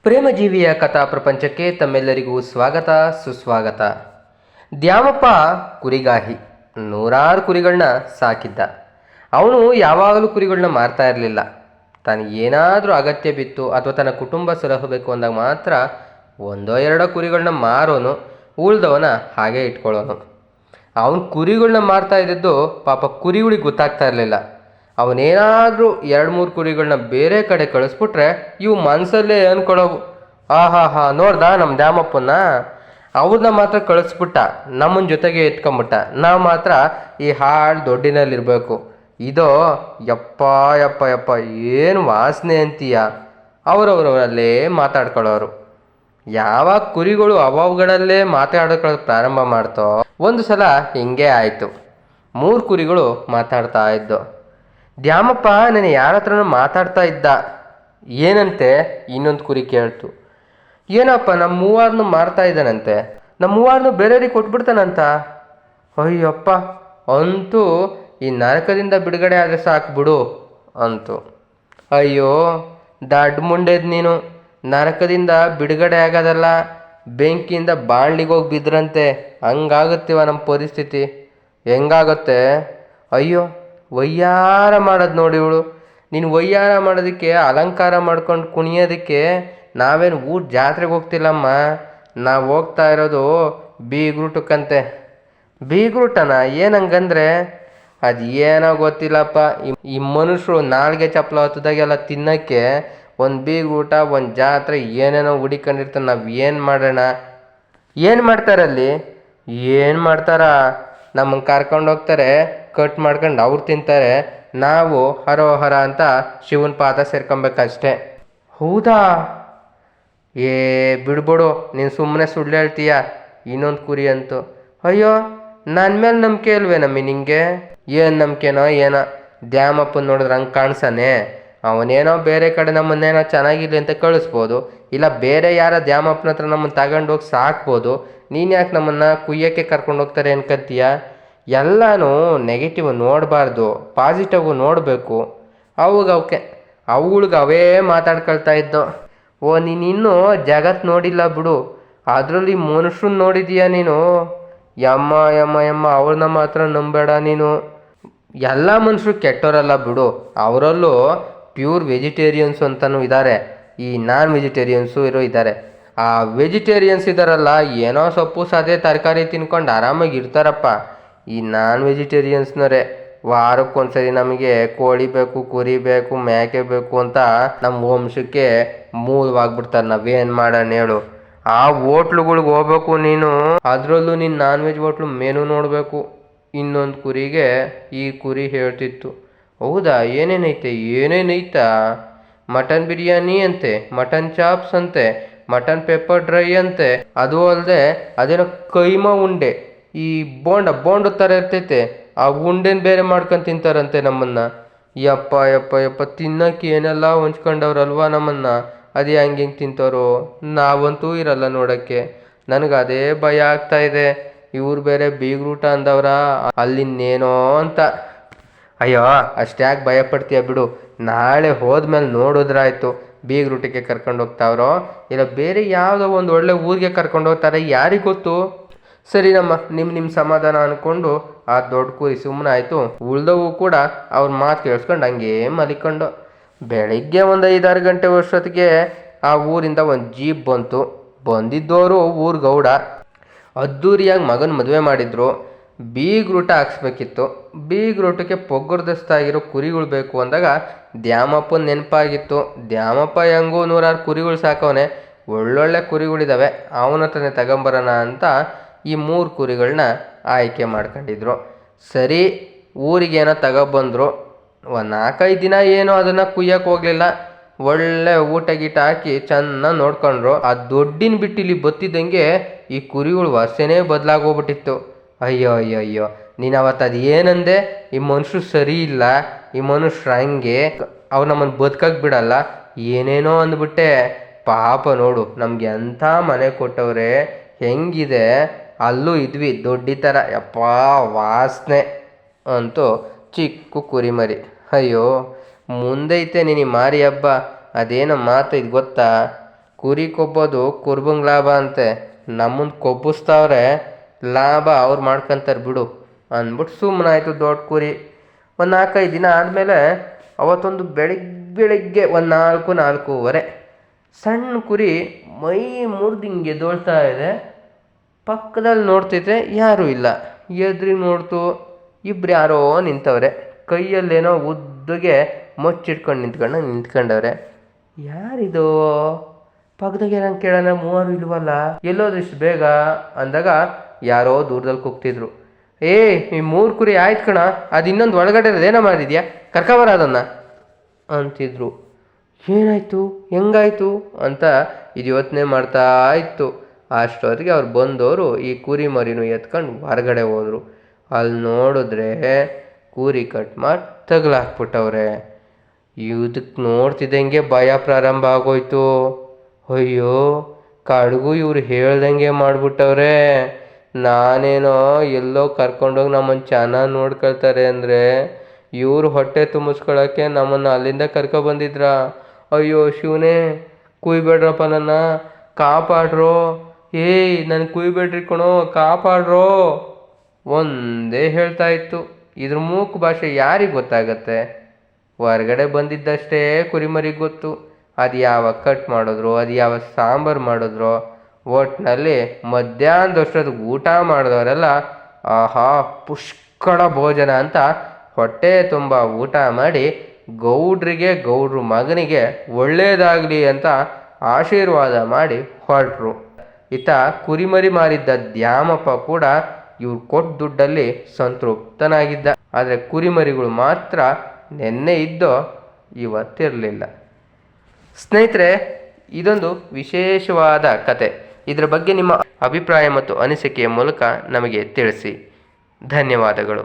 ಪ್ರೇಮಜೀವಿಯ ಕಥಾ ಪ್ರಪಂಚಕ್ಕೆ ತಮ್ಮೆಲ್ಲರಿಗೂ ಸ್ವಾಗತ ಸುಸ್ವಾಗತ. ದ್ಯಾಮಪ್ಪ ಕುರಿಗಾಹಿ, ನೂರಾರು ಕುರಿಗಳನ್ನ ಸಾಕಿದ್ದ. ಅವನು ಯಾವಾಗಲೂ ಕುರಿಗಳನ್ನ ಮಾರ್ತಾ ಇರಲಿಲ್ಲ. ತನಗೇನಾದರೂ ಅಗತ್ಯ ಬಿತ್ತು ಅಥವಾ ತನ್ನ ಕುಟುಂಬ ಸಲಹಬೇಕು ಅಂದಾಗ ಮಾತ್ರ ಒಂದೋ ಎರಡೋ ಕುರಿಗಳನ್ನ ಮಾರೋನು, ಉಳ್ದವನ ಹಾಗೆ ಇಟ್ಕೊಳ್ಳೋನು. ಅವನು ಕುರಿಗಳನ್ನ ಮಾರ್ತಾ ಇದ್ದಿದ್ದು ಪಾಪ ಕುರಿಗಳಿಗೆ ಗೊತ್ತಾಗ್ತಾ ಇರಲಿಲ್ಲ. ಅವನೇನಾದರೂ 2-3 ಕುರಿಗಳನ್ನ ಬೇರೆ ಕಡೆ ಕಳಿಸ್ಬಿಟ್ರೆ ಇವು ಮನಸ್ಸಲ್ಲೇ ಅಂದ್ಕೊಳ್ಳೋವು, ಆಹಾ ನೋಡ್ದ ನಮ್ಮ ದ್ಯಾಮಪ್ಪನ, ಅವ್ರನ್ನ ಮಾತ್ರ ಕಳಿಸ್ಬಿಟ್ಟ, ನಮ್ಮನ ಜೊತೆಗೆ ಎತ್ಕೊಂಬಿಟ್ಟ, ನಾವು ಮಾತ್ರ ಈ ಹಾಳು ದೊಡ್ಡಿನಲ್ಲಿರಬೇಕು. ಇದೋ ಯಪ್ಪ ಯಪ್ಪ ಯಪ್ಪ ಏನು ವಾಸನೆ ಅಂತೀಯ. ಅವರವರಲ್ಲೇ ಮಾತಾಡ್ಕೊಳ್ಳೋರು. ಯಾವಾಗ ಕುರಿಗಳು ಅವುಗಳಲ್ಲೇ ಮಾತಾಡ್ಕೊಳ್ಳೋದು ಪ್ರಾರಂಭ ಮಾಡ್ತೋ, ಒಂದು ಸಲ ಹಿಂಗೆ ಆಯಿತು. 3 ಕುರಿಗಳು ಮಾತಾಡ್ತಾ ಇದ್ದು. ದ್ಯಾಮಪ್ಪ ನಾನು ಯಾರ ಹತ್ರನೂ ಮಾತಾಡ್ತಾ ಇದ್ದ. ಏನಂತೆ ಇನ್ನೊಂದು ಕುರಿ ಕೇಳ್ತು. ಏನಪ್ಪ ನಮ್ಮ 3 ಮಾರ್ತಾ ಇದ್ದಾನಂತೆ, ನಮ್ಮ 3 ಬೇರೆಯವ್ರಿಗೆ ಕೊಟ್ಬಿಡ್ತಾನಂತ. ಅಯ್ಯಪ್ಪ, ಅಂತೂ ಈ ನರಕದಿಂದ ಬಿಡುಗಡೆ ಆದರೆ ಸಾಕು ಬಿಡು ಅಂತು. ಅಯ್ಯೋ ದಡ್ಡ ಮುಂಡೆದ್ ನೀನು, ನರಕದಿಂದ ಬಿಡುಗಡೆ ಆಗೋದಲ್ಲ, ಬೆಂಕಿಯಿಂದ ಬಾಣ್ಲಿಗೆ ಹೋಗಿ ಬಿದ್ರಂತೆ, ಹಂಗಾಗುತ್ತೀವ ನಮ್ಮ ಪರಿಸ್ಥಿತಿ. ಹೆಂಗಾಗುತ್ತೆ? ಅಯ್ಯೋ ವಯ್ಯಾರ ಮಾಡೋದು ನೋಡಿ ಇವಳು. ನೀನು ವಯ್ಯಾರ ಮಾಡೋದಕ್ಕೆ, ಅಲಂಕಾರ ಮಾಡ್ಕೊಂಡು ಕುಣಿಯೋದಕ್ಕೆ ನಾವೇನು ಊಟ ಜಾತ್ರೆಗೆ ಹೋಗ್ತಿಲ್ಲಮ್ಮ, ನಾವು ಹೋಗ್ತಾ ಇರೋದು ಬೀಗ್ರೂಟಕ್ಕಂತೆ. ಬೀಗ್ರೂಟನ ಏನಂಗಂದ್ರೆ ಅದು ಏನೋ ಗೊತ್ತಿಲ್ಲಪ್ಪ. ಈ ಮನುಷ್ಯರು ನಾಲ್ಗೆ ಚಪ್ಪಲ ಹೊತ್ತದಾಗೆಲ್ಲ ತಿನ್ನೋಕ್ಕೆ ಒಂದು ಬೀಗ್ರೂಟ, ಒಂದು ಜಾತ್ರೆ ಏನೇನೋ ಹುಡಿಕೊಂಡಿರ್ತಾರೆ. ನಾವು ಏನು ಮಾಡೋಣ? ಏನು ಮಾಡ್ತಾರಲ್ಲಿ? ಏನು ಮಾಡ್ತಾರ? ನಮ್ಮನ್ನು ಕರ್ಕೊಂಡು ಹೋಗ್ತಾರೆ, ಕಟ್ ಮಾಡ್ಕೊಂಡು ಅವ್ರು ತಿಂತಾರೆ, ನಾವು ಹರೋಹರ ಅಂತ ಶಿವನ ಪಾದ ಸೇರ್ಕೊಬೇಕಷ್ಟೆ. ಹೌದಾ? ಏ ಬಿಡ್ಬಿಡು, ನೀನು ಸುಮ್ಮನೆ ಸುಳ್ಳು ಹೇಳ್ತೀಯ. ಇನ್ನೊಂದು ಕುರಿ ಅಂತು. ಅಯ್ಯೋ ನನ್ನ ಮೇಲೆ ನಂಬಿಕೆ ಇಲ್ವೇ ನಮ್ಮಿ ನಿಂಗೆ? ಏನು ನಂಬಿಕೆನೋ ಏನೋ, ದ್ಯಾಮಪ್ಪನ ನೋಡಿದ್ರೆ ಹಂಗೆ ಕಾಣಿಸಾನೆ. ಅವನೇನೋ ಬೇರೆ ಕಡೆ ನಮ್ಮನ್ನೇನೋ ಚೆನ್ನಾಗಿರಲಿ ಅಂತ ಕಳಿಸ್ಬೋದು, ಇಲ್ಲ ಬೇರೆ ಯಾರ ದ್ಯಾಮಪ್ಪನ ಹತ್ರ ನಮ್ಮನ್ನು ತಗೊಂಡೋಗಿ ಸಾಕ್ಬೋದು. ನೀನು ಯಾಕೆ ನಮ್ಮನ್ನು ಕುಯ್ಯೋಕ್ಕೆ ಕರ್ಕೊಂಡು ಹೋಗ್ತಾರೆ ಅನ್ಕಂತೀಯ? ಎಲ್ಲನೂ ನೆಗೆಟಿವ್ ನೋಡಬಾರ್ದು, ಪಾಸಿಟಿವ್ ನೋಡಬೇಕು. ಅವಕ್ಕೆ ಅವಳಿಗೆ ಅವೇ ಮಾತಾಡ್ಕೊಳ್ತಾ ಇದ್ದೋ. ಓ ನೀನಿನ್ನೂ ಜಗತ್ತು ನೋಡಿಲ್ಲ ಬಿಡು, ಅದರಲ್ಲಿ ಮನುಷ್ಯನ ನೋಡಿದೀಯ ನೀನು. ಯಮ್ಮ ಯಮ್ಮ ಯಮ್ಮ, ಅವ್ರನ್ನ ಮಾತ್ರ ನಂಬೇಡ ನೀನು. ಎಲ್ಲ ಮನುಷ್ಯರು ಕೆಟ್ಟೋರಲ್ಲ ಬಿಡು, ಅವರಲ್ಲೂ ಪ್ಯೂರ್ ವೆಜಿಟೇರಿಯನ್ಸು ಅಂತಲೂ ಇದ್ದಾರೆ, ಈ ನಾನ್ ವೆಜಿಟೇರಿಯನ್ಸು ಇದ್ದಾರೆ. ಆ ವೆಜಿಟೇರಿಯನ್ಸ್ ಇದ್ದಾರಲ್ಲ, ಏನೋ ಸೊಪ್ಪು ಸದೇ ತರಕಾರಿ ತಿನ್ಕೊಂಡು ಆರಾಮಾಗಿ ಇರ್ತಾರಪ್ಪ. ಈ ನಾನ್ ವೆಜಿಟೇರಿಯನ್ಸ್ನವರೇ ವಾರಕ್ಕೊಂದ್ಸರಿ ನಮಗೆ ಕೋಳಿ ಬೇಕು, ಕುರಿ ಬೇಕು, ಮೇಕೆ ಬೇಕು ಅಂತ ನಮ್ಮ ವಂಶಕ್ಕೆ ಮೂಲವಾಗ್ಬಿಡ್ತಾರೆ. ನಾವೇನು ಮಾಡೋಣ ಹೇಳು? ಆ ಹೋಟ್ಲುಗಳಿಗೆ ಹೋಗ್ಬೇಕು ನೀನು, ಅದರಲ್ಲೂ ನೀನು ನಾನ್ ವೆಜ್ ಹೋಟ್ಲು ಮೆನು ನೋಡಬೇಕು. ಇನ್ನೊಂದು ಕುರಿಗೆ ಈ ಕುರಿ ಹೇಳ್ತಿತ್ತು. ಹೌದಾ, ಏನೇನೈತಾ? ಮಟನ್ ಬಿರಿಯಾನಿ ಅಂತೆ, ಮಟನ್ ಚಾಪ್ಸ್ ಅಂತೆ, ಮಟನ್ ಪೆಪ್ಪರ್ ಡ್ರೈ ಅಂತೆ, ಅದು ಅಲ್ಲದೆ ಅದೇನೋ ಕೈಮಾ ಉಂಡೆ, ಈ ಬೋಂಡ ಥರ ಇರ್ತೈತೆ, ಆ ಉಂಡೆನ ಬೇರೆ ಮಾಡ್ಕೊಂಡು ತಿಂತಾರಂತೆ ನಮ್ಮನ್ನು. ಯಪ್ಪ ಯಪ್ಪ ಯಪ್ಪ, ತಿನ್ನೋಕ್ಕೆ ಏನೆಲ್ಲ ಹೊಂಚ್ಕೊಂಡವ್ರಲ್ವ ನಮ್ಮನ್ನು, ಅದೇ ಹೆಂಗೆ ತಿಂತಾರೋ. ನಾವಂತೂ ಇರಲ್ಲ ನೋಡೋಕ್ಕೆ. ನನಗೆ ಅದೇ ಭಯ ಆಗ್ತಾ ಇದೆ. ಇವ್ರು ಬೇರೆ ಬೀಗ್ರೂಟ ಅಂದವ್ರ ಅಲ್ಲಿನ್ನೇನೋ ಅಂತ. ಅಯ್ಯೋ ಅಷ್ಟ್ಯಾಕೆ ಭಯ ಪಡ್ತೀಯ ಬಿಡು, ನಾಳೆ ಹೋದ್ಮೇಲೆ ನೋಡಿದ್ರಾಯ್ತು. ಬೀಗ್ರೂಟಕ್ಕೆ ಕರ್ಕೊಂಡು ಹೋಗ್ತಾವ್ರೋ ಇಲ್ಲ ಬೇರೆ ಯಾವುದೋ ಒಂದು ಒಳ್ಳೆ ಊರಿಗೆ ಕರ್ಕೊಂಡು ಹೋಗ್ತಾರೆ, ಯಾರಿಗೆ ಗೊತ್ತು. ಸರಿ ನಿಮ್ಮ ಸಮಾಧಾನ ಅಂದ್ಕೊಂಡು ಆ ದೊಡ್ಡ ಕುರಿ ಸುಮ್ಮನೆ ಆಯಿತು. ಉಳ್ದವು ಕೂಡ ಅವ್ರ ಮಾತು ಕೇಳಿಸ್ಕೊಂಡು ಹಂಗೇ ಮಲಿಕೊಂಡು. ಬೆಳಿಗ್ಗೆ ಒಂದು 5-6 ಗಂಟೆ ವರ್ಷೊತ್ತಿಗೆ ಆ ಊರಿಂದ ಒಂದು ಜೀಪ್ ಬಂತು. ಬಂದಿದ್ದವರು ಊರು ಗೌಡ. ಅದ್ದೂರಿಯಾಗಿ ಮಗನ ಮದುವೆ ಮಾಡಿದ್ರು. ಬೀಗ್ರೂಟ ಹಾಕ್ಸ್ಬೇಕಿತ್ತು. ಬೀಗ್ರೂಟಕ್ಕೆ ಪೊಗ್ಗರ್ದಿಸ್ತಾಗಿರೋ ಕುರಿಗಳು ಬೇಕು ಅಂದಾಗ ದ್ಯಾಮಪ್ಪನ ನೆನಪಾಗಿತ್ತು. ದ್ಯಾಮಪ್ಪ ಹೆಂಗೂ 100 ಕುರಿಗಳು ಸಾಕವನೆ, ಒಳ್ಳೊಳ್ಳೆ ಕುರಿಗಳಿದ್ದಾವೆ, ಅವನ ಹತ್ರನೇ ತಗೊಂಬರೋಣ ಅಂತ ಈ 3 ಕುರಿಗಳನ್ನ ಆಯ್ಕೆ ಮಾಡ್ಕೊಂಡಿದ್ರು. ಸರಿ, ಊರಿಗೇನೋ ತಗೊಬಂದರು. ಒಂದು 4-5 ದಿನ ಏನೋ ಅದನ್ನು ಕುಯ್ಯಕ್ಕೆ ಹೋಗಲಿಲ್ಲ. ಒಳ್ಳೆ ಊಟ ಗೀಟ ಹಾಕಿ ಚೆನ್ನಾಗಿ ನೋಡ್ಕೊಂಡ್ರು. ಆ ದೊಡ್ಡಿನ ಬಿಟ್ಟು ಇಲ್ಲಿ ಬತ್ತಿದ್ದಂಗೆ ಈ ಕುರಿಗಳು ವರ್ಷನೇ ಬದಲಾಗೋಗ್ಬಿಟ್ಟಿತ್ತು. ಅಯ್ಯೋ ಅಯ್ಯೋ ಅಯ್ಯೋ, ನೀನು ಅವತ್ತು ಅದು ಏನಂದೆ, ಈ ಮನುಷ್ಯರು ಸರಿ ಇಲ್ಲ, ಈ ಮನುಷ್ಯರು ಹಂಗೆ, ಅವ್ರು ನಮ್ಮನ್ನು ಬದುಕಕ್ಕೆ ಬಿಡಲ್ಲ, ಏನೇನೋ ಅಂದ್ಬಿಟ್ಟೆ. ಪಾಪ ನೋಡು, ನಮಗೆ ಅಂಥ ಮನೆ ಕೊಟ್ಟವ್ರೆ, ಹೆಂಗಿದೆ. ಅಲ್ಲೂ ಇದ್ವಿ ದೊಡ್ಡ ಥರ, ಯಪ್ಪ ವಾಸನೆ ಅಂತೂ ಚಿಕ್ಕ ಕುರಿಮರಿ. ಅಯ್ಯೋ ಮುಂದೈತೆ ನೀನು ಮಾರಿ ಹಬ್ಬ. ಅದೇನೋ ಮಾತು ಇದು ಗೊತ್ತಾ? ಕುರಿ ಕೊಬ್ಬೋದು ಕುರ್ಬಂಗ್ ಲಾಭ ಅಂತೆ, ನಮ್ಮನ್ನು ಕೊಬ್ಬಿಸ್ತಾವ್ರೆ, ಲಾಭ ಅವ್ರು ಮಾಡ್ಕೊಂತಾರೆ ಬಿಡು ಅಂದ್ಬಿಟ್ಟು ಸುಮ್ಮನಾಯಿತು ದೊಡ್ಡ ಕುರಿ. ಒಂದು 4-5 ದಿನ ಆದಮೇಲೆ ಅವತ್ತೊಂದು ಬೆಳಿಗ್ಗೆ ಒಂದು 4-4:15 ಸಣ್ಣ ಕುರಿ ಮೈ ಮುರಿದು ಹಿಂಗೆ ಎದ್ದೋಳ್ತಾ ಇದೆ. ಪಕ್ಕದಲ್ಲಿ ನೋಡ್ತಿದ್ರೆ ಯಾರೂ ಇಲ್ಲ. ಎದ್ರಿಗೆ ನೋಡ್ತು, ಇಬ್ರು ಯಾರೋ ನಿಂತವ್ರೆ, ಕೈಯಲ್ಲೇನೋ ಉದ್ದಗೆ ಮೊಚ್ಚಿಟ್ಕೊಂಡು ನಿಂತ್ಕೊಂಡವ್ರೆ. ಯಾರಿದು ಪಕ್ಕದಾಗ ಏನಂಗೆ ಕೇಳೋಣ, ಮೂವರು ಇಲ್ವಲ್ಲ, ಎಲ್ಲೋದು ಇಷ್ಟು ಬೇಗ ಅಂದಾಗ ಯಾರೋ ದೂರದಲ್ಲಿ ಕೂಗ್ತಿದ್ರು. ಈ 3 ಕುರಿ ಆಯ್ತು ಕಣ, ಅದು ಇನ್ನೊಂದು ಒಳಗಡೆ ಏನೋ ಮಾಡಿದ್ಯಾ, ಕರ್ಕೊಬರ ಅದನ್ನು ಅಂತಿದ್ರು. ಏನಾಯಿತು ಹೆಂಗಾಯಿತು ಅಂತ ಇದು ಯೋಚನೆ ಮಾಡ್ತಾ ಇತ್ತು. ಅಷ್ಟೊತ್ತಿಗೆ ಅವ್ರು ಬಂದವರು ಈ ಕುರಿ ಮರಿನೂ ಎತ್ಕೊಂಡು ಹೊರಗಡೆ ಹೋದರು. ಅಲ್ಲಿ ನೋಡಿದ್ರೆ ಕುರಿ ಕಟ್ ಮಾಡಿ ತಗಲಾಕ್ಬಿಟ್ಟವ್ರೆ. ಇದಕ್ಕೆ ನೋಡ್ತಿದ್ದಂಗೆ ಭಯ ಪ್ರಾರಂಭ ಆಗೋಯ್ತು. ಅಯ್ಯೋ ಕಡ್ಗೂ ಇವ್ರು ಹೇಳ್ದಂಗೆ ಮಾಡಿಬಿಟ್ಟವ್ರೆ. ನಾನೇನೋ ಎಲ್ಲೋ ಕರ್ಕೊಂಡೋಗಿ ನಮ್ಮನ್ನು ಚೆನ್ನಾಗಿ ನೋಡ್ಕೊಳ್ತಾರೆ ಅಂದರೆ ಇವರು ಹೊಟ್ಟೆ ತುಂಬಿಸ್ಕೊಳ್ಳೋಕ್ಕೆ ನಮ್ಮನ್ನು ಅಲ್ಲಿಂದ ಕರ್ಕೊಬಂದಿದ್ರ. ಅಯ್ಯೋ ಶಿವನೇ, ಕುಯ್ಬೇಡ್ರಪ್ಪ, ನನ್ನ ಕಾಪಾಡ್ರೋ, ಏಯ್ ನನಗೆ ಕುಯ್ಬೇಡ್ರಿ ಕಣೋ, ಕಾಪಾಡ್ರೋ ಒಂದೇ ಹೇಳ್ತಾ ಇತ್ತು. ಇದ್ರ ಮೂಕ ಭಾಷೆ ಯಾರಿಗೆ ಗೊತ್ತಾಗತ್ತೆ? ಹೊರಗಡೆ ಬಂದಿದ್ದಷ್ಟೇ ಕುರಿಮರಿಗೆ ಗೊತ್ತು. ಅದು ಯಾವಾಗ ಕಟ್ ಮಾಡಿದ್ರು, ಅದು ಯಾವಾಗ ಸಾಂಬಾರು ಮಾಡಿದ್ರು, ಒಟ್ಟಿನಲ್ಲಿ ಮಧ್ಯಾಹ್ನದಷ್ಟೊತ್ತಿಗೆ ಊಟ ಮಾಡಿದವರೆಲ್ಲ ಆಹಾ ಪುಷ್ಕಳ ಭೋಜನ ಅಂತ ಹೊಟ್ಟೆ ತುಂಬ ಊಟ ಮಾಡಿ ಗೌಡ್ರ ಮಗನಿಗೆ ಒಳ್ಳೇದಾಗಲಿ ಅಂತ ಆಶೀರ್ವಾದ ಮಾಡಿ ಹೊರಟರು. ಈತ ಕುರಿಮರಿ ಮಾರಿದ್ದ ದ್ಯಾಮಪ್ಪ ಕೂಡ ಇವ್ರು ಕೊಟ್ಟ ದುಡ್ಡಲ್ಲಿ ಸಂತೃಪ್ತನಾಗಿದ್ದ. ಆದರೆ ಕುರಿಮರಿಗಳು ಮಾತ್ರ ನೆನ್ನೆ ಇದ್ದೋ ಇವತ್ತಿರಲಿಲ್ಲ. ಸ್ನೇಹಿತರೆ, ಇದೊಂದು ವಿಶೇಷವಾದ ಕತೆ. ಇದರ ಬಗ್ಗೆ ನಿಮ್ಮ ಅಭಿಪ್ರಾಯ ಮತ್ತು ಅನಿಸಿಕೆಯ ಮೂಲಕ ನಮಗೆ ತಿಳಿಸಿ. ಧನ್ಯವಾದಗಳು.